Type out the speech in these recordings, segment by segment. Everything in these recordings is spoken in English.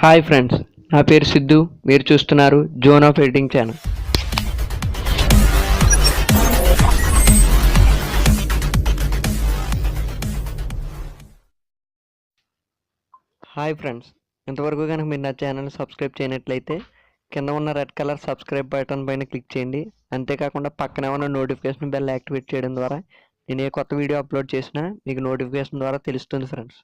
Hi friends, నా పేరు సిద్ధు. మీరు చూస్తున్నారు zone of editing channel. Hi friends, ఇంతవరకు కనుక మీరు నా ఛానల్ సబ్స్క్రైబ్ చేయనట్లయితే కింద ఉన్న రెడ్ కలర్ సబ్స్క్రైబ్ బటన్ పైన క్లిక్ చేయండి. అంతేకాకుండా పక్కనే ఉన్న నోటిఫికేషన్ బెల్ యాక్టివేట్ చేయడం ద్వారా నేను ఏ కొత్త వీడియో అప్లోడ్ చేసినా మీకు నోటిఫికేషన్ ద్వారా తెలుస్తుంది friends.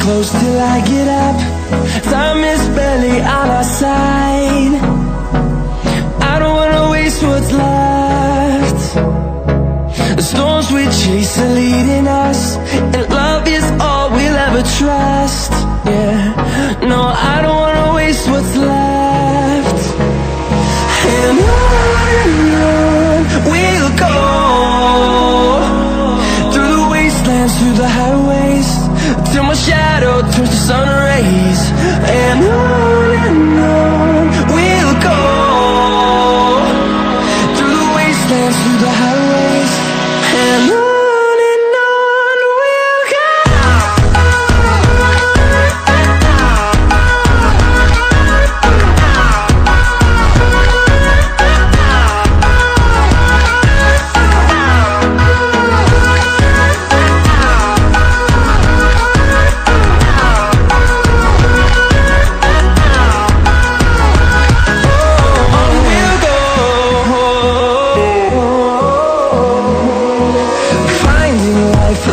Close till I get up. Time is barely on our side. I don't wanna waste what's left. The storms we chase are leading us, and love is all we'll ever trust. Yeah, no, I don't wanna waste what's left. And on we'll go, through the wastelands, through the highways, till my shadow turns to sun rays. And on we'll go, through the wastelands, through the highways. And on we'll go.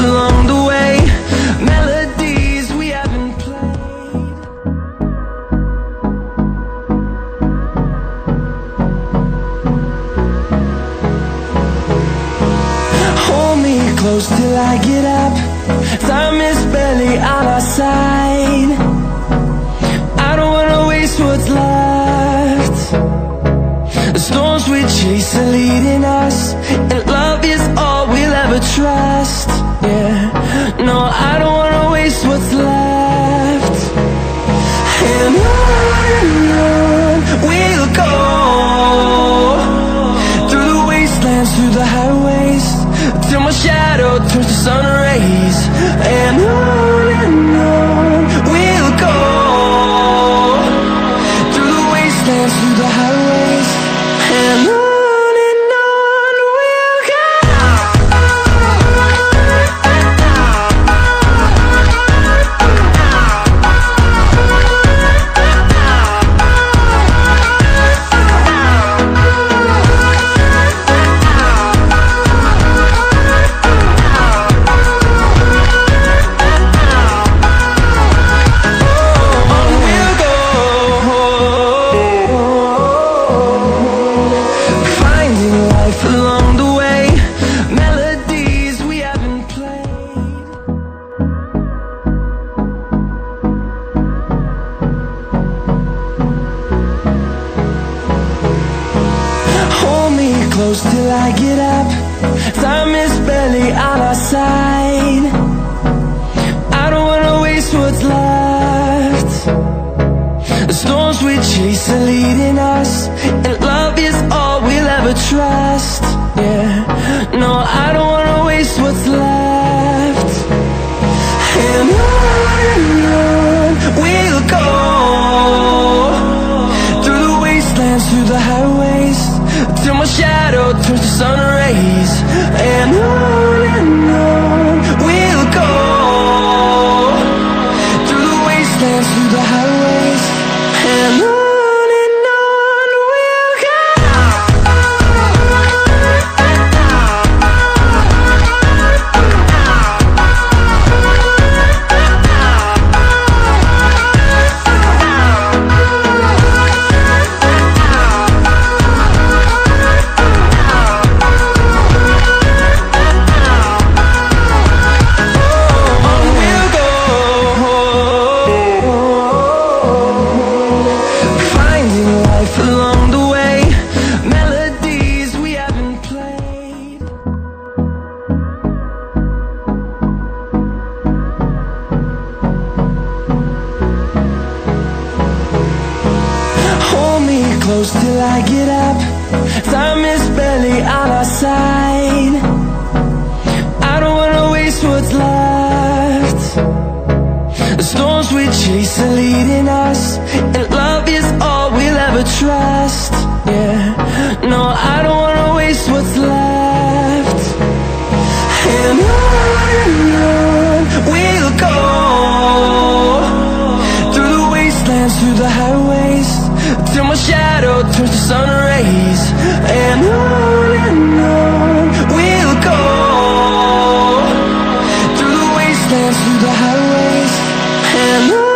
Along the way, melodies we haven't played. Hold me close till I get up. Time is barely on our side. I don't wanna waste what's left. The storms we chase are leading us, and love is all we'll ever trust. Yeah, no, I don't wanna waste what's left. And on we'll go, through the wastelands, through the highways, till my shadow turns to sun rays. And on we'll go, through the wastelands, through the highways. And on. Along the way, melodies we haven't played. Hold me close till I get up. Time is barely on our side. I don't wanna waste what's left. The storms we chase are leading us, and love is all we'll ever trust. Yeah, no, I don't wanna waste what's left. And on we'll go, through the wastelands, through the highways, till my shadow turns to sun rays. And on we'll go, through the wastelands, through the highways. And on. close till I get up. Time is barely on our side. I don't wanna waste what's left. The storms we chase are leading us, and love is all we'll ever trust. Yeah, no, I don't wanna waste what's left. And on we'll go, through the wastelands, through the highways, till my shadow turns to sun rays. And on we'll go, through the wastelands, through the highways, and on.